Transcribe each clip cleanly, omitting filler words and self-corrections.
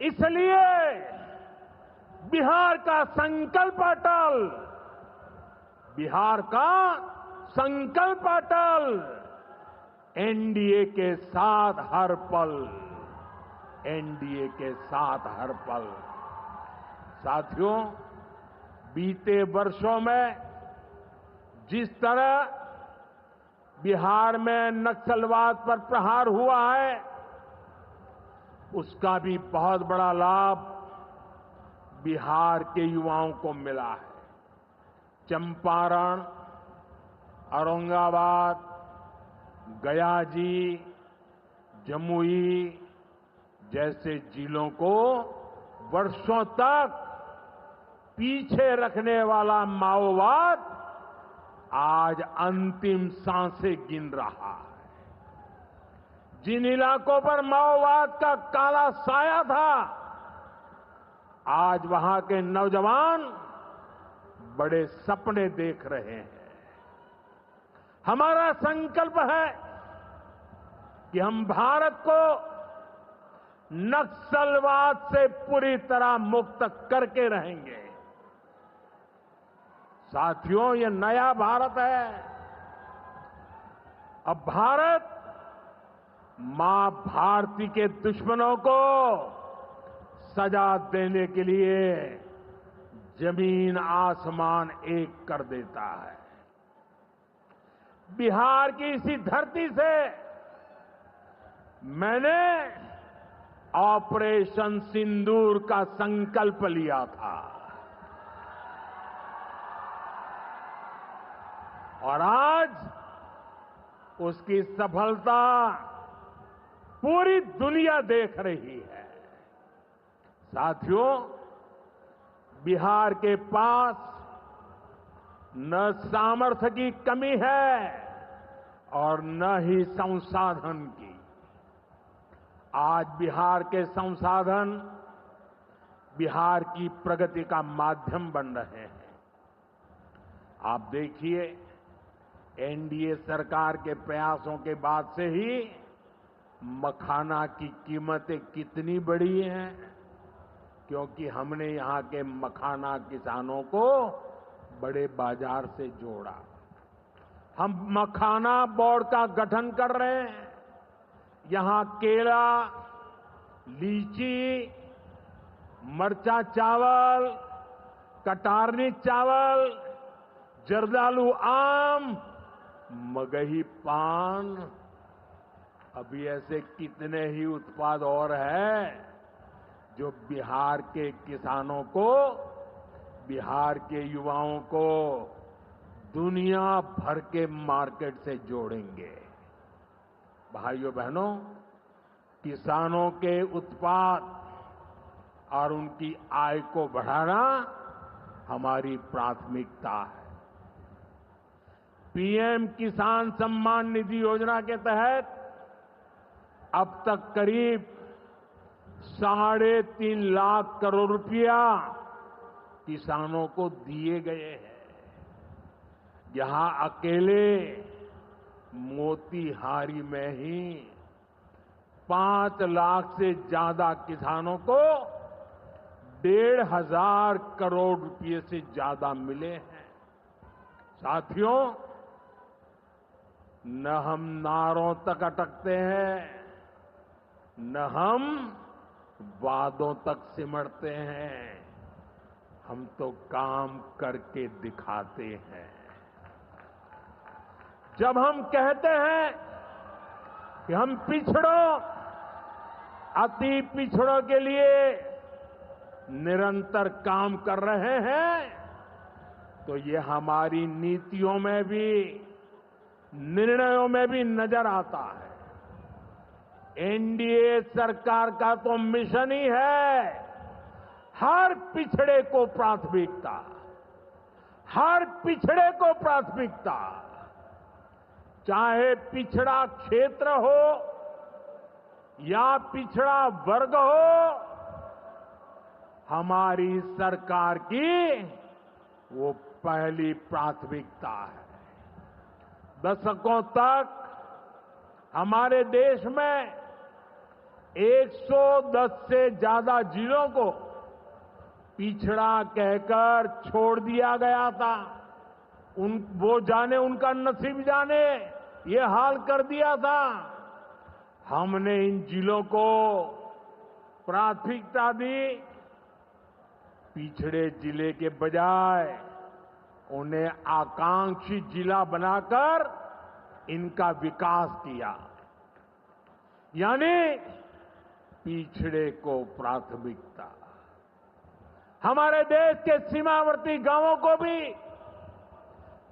इसलिए बिहार का संकल्प अटल, बिहार का संकल्प अटल, एनडीए के साथ हर पल, एनडीए के साथ हर पल। साथियों, बीते वर्षों में जिस तरह बिहार में नक्सलवाद पर प्रहार हुआ है, उसका भी बहुत बड़ा लाभ बिहार के युवाओं को मिला है। चंपारण, औरंगाबाद, गया जी, जमुई जैसे जिलों को वर्षों तक पीछे रखने वाला माओवाद आज अंतिम सांसें गिन रहा है। जिन इलाकों पर माओवाद का काला साया था, आज वहां के नौजवान बड़े सपने देख रहे हैं। हमारा संकल्प है कि हम भारत को नक्सलवाद से पूरी तरह मुक्त करके रहेंगे। साथियों, ये नया भारत है। अब भारत मां भारती के दुश्मनों को सजा देने के लिए जमीन आसमान एक कर देता है। बिहार की इसी धरती से मैंने ऑपरेशन सिंदूर का संकल्प लिया था और आज उसकी सफलता पूरी दुनिया देख रही है। साथियों, बिहार के पास न सामर्थ्य की कमी है और न ही संसाधन की। आज बिहार के संसाधन बिहार की प्रगति का माध्यम बन रहे हैं। आप देखिए, एनडीए सरकार के प्रयासों के बाद से ही मखाना की कीमतें कितनी बढ़ी हैं, क्योंकि हमने यहां के मखाना किसानों को बड़े बाजार से जोड़ा। हम मखाना बोर्ड का गठन कर रहे हैं। यहां केला, लीची, मरचा चावल, कटारनी चावल, जर्दालू आम, मगही पान, अभी ऐसे कितने ही उत्पाद और हैं जो बिहार के किसानों को, बिहार के युवाओं को दुनिया भर के मार्केट से जोड़ेंगे। भाइयों बहनों, किसानों के उत्पाद और उनकी आय को बढ़ाना हमारी प्राथमिकता है। पीएम किसान सम्मान निधि योजना के तहत अब तक करीब 3.5 लाख करोड़ रुपया किसानों को दिए गए हैं। यहां अकेले मोतीहारी में ही 5 लाख से ज्यादा किसानों को 1,500 करोड़ रुपए से ज्यादा मिले हैं। साथियों, न हम नारों तक अटकते हैं, न हम वादों तक सिमटते हैं, हम तो काम करके दिखाते हैं। जब हम कहते हैं कि हम पिछड़ों, अति पिछड़ों के लिए निरंतर काम कर रहे हैं, तो ये हमारी नीतियों में भी, निर्णयों में भी नजर आता है। एनडीए सरकार का तो मिशन ही है हर पिछड़े को प्राथमिकता, हर पिछड़े को प्राथमिकता, चाहे पिछड़ा क्षेत्र हो या पिछड़ा वर्ग हो, हमारी सरकार की वो पहली प्राथमिकता है। दशकों तक हमारे देश में 110 से ज्यादा जिलों को पिछड़ा कहकर छोड़ दिया गया था। वो जाने, उनका नसीब जाने, ये हाल कर दिया था। हमने इन जिलों को प्राथमिकता दी। पिछड़े जिले के बजाय उन्हें आकांक्षी जिला बनाकर इनका विकास किया, यानी पिछड़े को प्राथमिकता। हमारे देश के सीमावर्ती गांवों को भी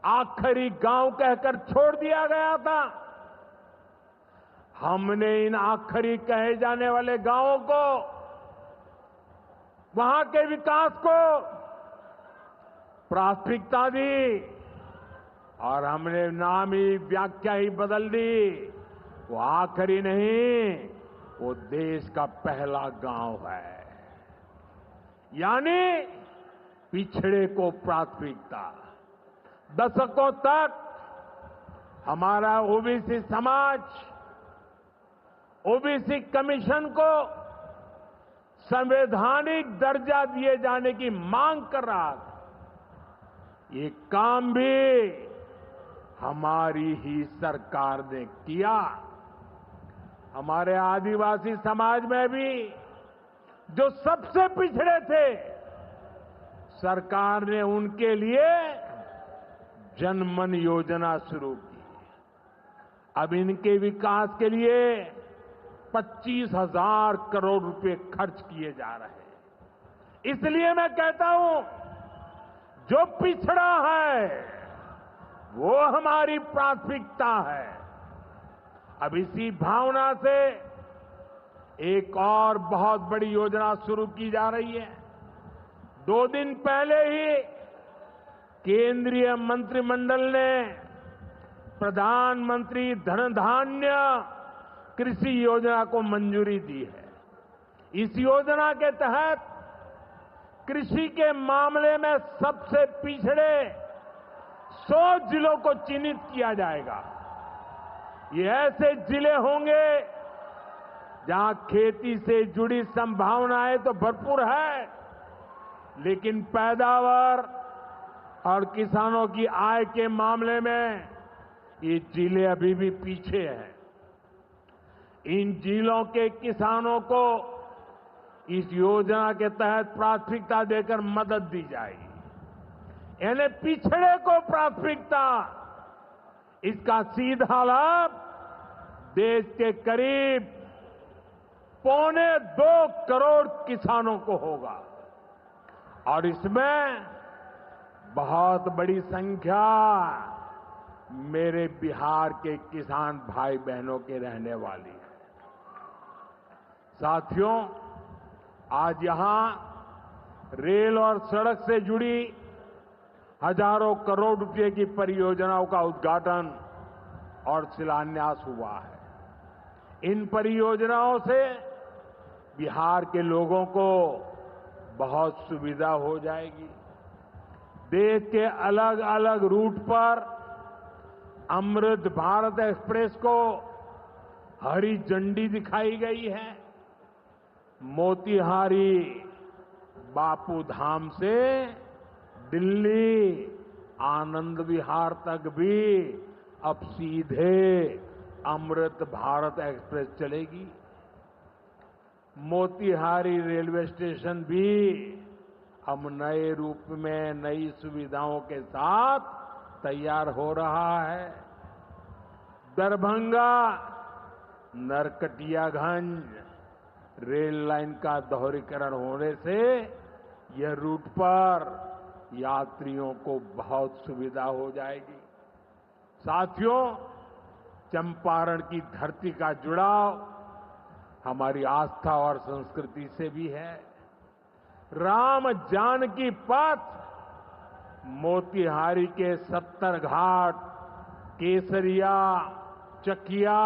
आखिरी गांव कहकर छोड़ दिया गया था। हमने इन आखिरी कहे जाने वाले गांवों को, वहां के विकास को प्राथमिकता दी और हमने नाम ही, व्याख्या ही बदल दी। वो आखिरी नहीं, वो देश का पहला गांव है, यानी पिछड़े को प्राथमिकता। दशकों तक हमारा ओबीसी समाज ओबीसी कमीशन को संवैधानिक दर्जा दिए जाने की मांग कर रहा था। ये काम भी हमारी ही सरकार ने किया। हमारे आदिवासी समाज में भी जो सबसे पिछड़े थे, सरकार ने उनके लिए जनमन योजना शुरू की। अब इनके विकास के लिए 25,000 करोड़ रुपए खर्च किए जा रहे हैं। इसलिए मैं कहता हूं, जो पिछड़ा है वो हमारी प्राथमिकता है। अब इसी भावना से एक और बहुत बड़ी योजना शुरू की जा रही है। 2 दिन पहले ही केंद्रीय मंत्रिमंडल ने प्रधानमंत्री धन धान्य कृषि योजना को मंजूरी दी है। इस योजना के तहत कृषि के मामले में सबसे पिछड़े 100 जिलों को चिन्हित किया जाएगा। ये ऐसे जिले होंगे जहां खेती से जुड़ी संभावनाएं तो भरपूर है, लेकिन पैदावार और किसानों की आय के मामले में ये जिले अभी भी पीछे हैं। इन जिलों के किसानों को इस योजना के तहत प्राथमिकता देकर मदद दी जाएगी। यानी पिछड़े को प्राथमिकता। इसका सीधा लाभ देश के करीब 2.25 करोड़ किसानों को होगा और इसमें बहुत बड़ी संख्या मेरे बिहार के किसान भाई बहनों के रहने वाली है। साथियों, आज यहां रेल और सड़क से जुड़ी हजारों करोड़ रुपए की परियोजनाओं का उद्घाटन और शिलान्यास हुआ है। इन परियोजनाओं से बिहार के लोगों को बहुत सुविधा हो जाएगी। देश के अलग अलग रूट पर अमृत भारत एक्सप्रेस को हरी झंडी दिखाई गई है। मोतिहारी बापू धाम से दिल्ली आनंद विहार तक भी अब सीधे अमृत भारत एक्सप्रेस चलेगी। मोतिहारी रेलवे स्टेशन भी अब नए रूप में नई सुविधाओं के साथ तैयार हो रहा है। दरभंगा नरकटियागंज रेल लाइन का दोहरीकरण होने से यह रूट पर यात्रियों को बहुत सुविधा हो जाएगी। साथियों, चंपारण की धरती का जुड़ाव हमारी आस्था और संस्कृति से भी है। राम जानकी पथ मोतिहारी के 70 घाट, केसरिया, चकिया,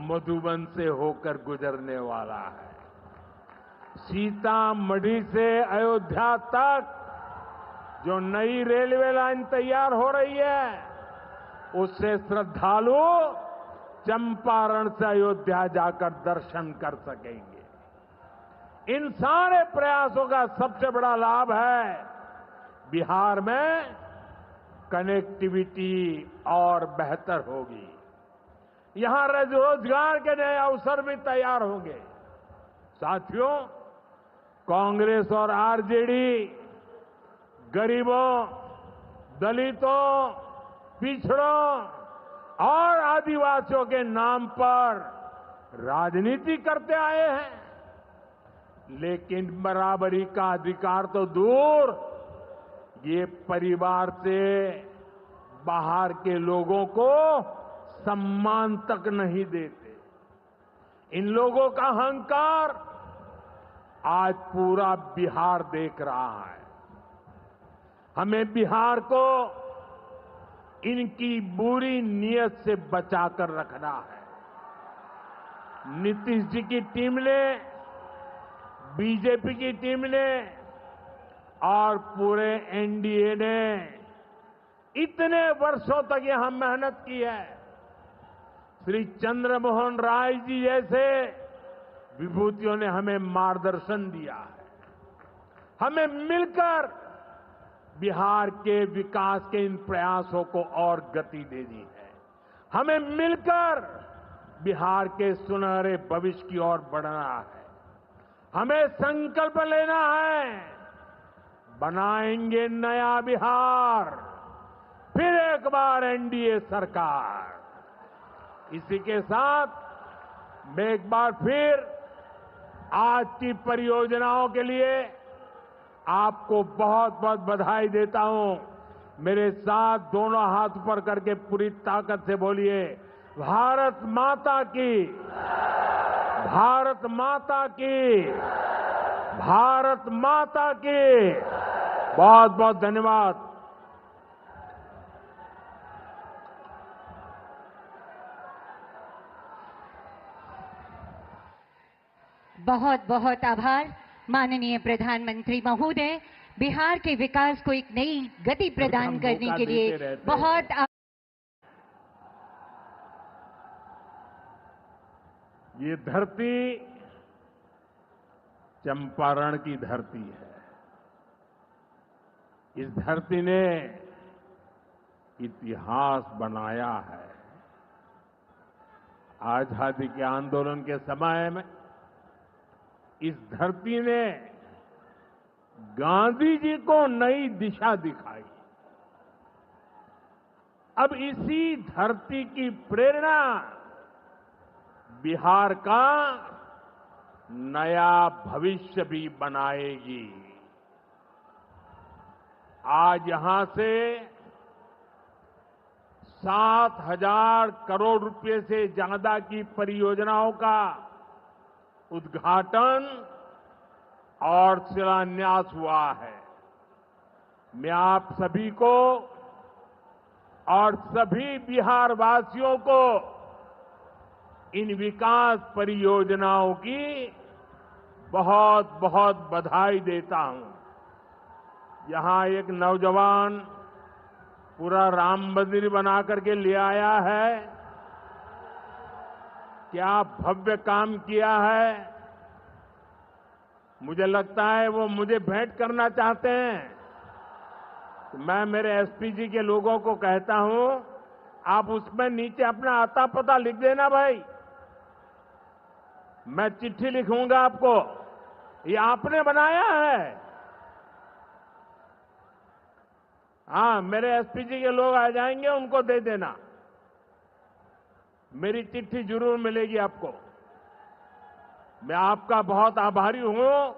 मधुबन से होकर गुजरने वाला है। सीतामढ़ी से अयोध्या तक जो नई रेलवे लाइन तैयार हो रही है, उससे श्रद्धालु चंपारण से अयोध्या जाकर दर्शन कर सकेंगे। इन सारे प्रयासों का सबसे बड़ा लाभ है बिहार में कनेक्टिविटी और बेहतर होगी। यहां रोजगार के नए अवसर भी तैयार होंगे। साथियों, कांग्रेस और आरजेडी गरीबों, दलितों, पिछड़ों और आदिवासियों के नाम पर राजनीति करते आए हैं, लेकिन बराबरी का अधिकार तो दूर, ये परिवार से बाहर के लोगों को सम्मान तक नहीं देते। इन लोगों का अहंकार आज पूरा बिहार देख रहा है। हमें बिहार को इनकी बुरी नीयत से बचाकर रखना है। नीतीश जी की टीम ने, बीजेपी की टीम ने और पूरे एनडीए ने इतने वर्षों तक यहां मेहनत की है। श्री चंद्रमोहन राय जी जैसे विभूतियों ने हमें मार्गदर्शन दिया है। हमें मिलकर बिहार के विकास के इन प्रयासों को और गति देनी है। हमें मिलकर बिहार के सुनहरे भविष्य की ओर बढ़ना है। हमें संकल्प लेना है, बनाएंगे नया बिहार, फिर एक बार एनडीए सरकार। इसी के साथ मैं एक बार फिर आज की परियोजनाओं के लिए आपको बहुत बहुत बधाई देता हूं। मेरे साथ दोनों हाथ ऊपर करके पूरी ताकत से बोलिए, भारत माता की, भारत माता की, भारत माता की। बहुत बहुत धन्यवाद। बहुत बहुत आभार माननीय प्रधानमंत्री महोदय। बिहार के विकास को एक नई गति प्रदान करने के लिए बहुत ये धरती चंपारण की धरती है। इस धरती ने इतिहास बनाया है। आजादी के आंदोलन के समय में इस धरती ने गांधी जी को नई दिशा दिखाई। अब इसी धरती की प्रेरणा बिहार का नया भविष्य भी बनाएगी। आज यहां से 7,000 करोड़ रुपए से ज्यादा की परियोजनाओं का उद्घाटन और शिलान्यास हुआ है। मैं आप सभी को और सभी बिहार वासियों को इन विकास परियोजनाओं की बहुत बहुत बधाई देता हूं। यहां एक नौजवान पूरा राम मंदिर बना करके ले आया है। क्या भव्य काम किया है। मुझे लगता है वो मुझे भेंट करना चाहते हैं। तो मैं मेरे एसपी जी के लोगों को कहता हूं, आप उसमें नीचे अपना आता पता लिख देना भाई। मैं चिट्ठी लिखूंगा आपको। ये आपने बनाया है। हाँ, मेरे एसपी जी के लोग आ जाएंगे, उनको दे देना। मेरी चिट्ठी जरूर मिलेगी आपको। मैं आपका बहुत आभारी हूं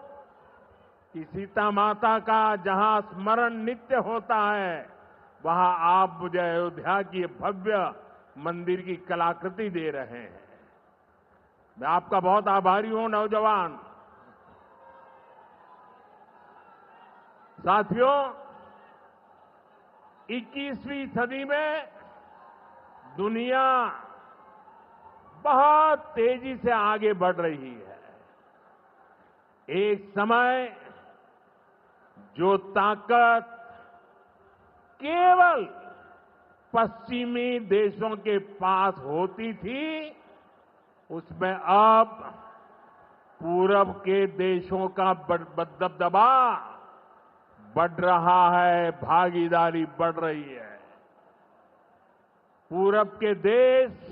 कि सीता माता का जहां स्मरण नित्य होता है, वहां आप मुझे अयोध्या की भव्य मंदिर की कलाकृति दे रहे हैं। मैं आपका बहुत आभारी हूं नौजवान साथियों। 21वीं सदी में दुनिया बहुत तेजी से आगे बढ़ रही है। एक समय जो ताकत केवल पश्चिमी देशों के पास होती थी, उसमें अब पूरब के देशों का दबदबा बढ़ रहा है, भागीदारी बढ़ रही है। पूरब के देश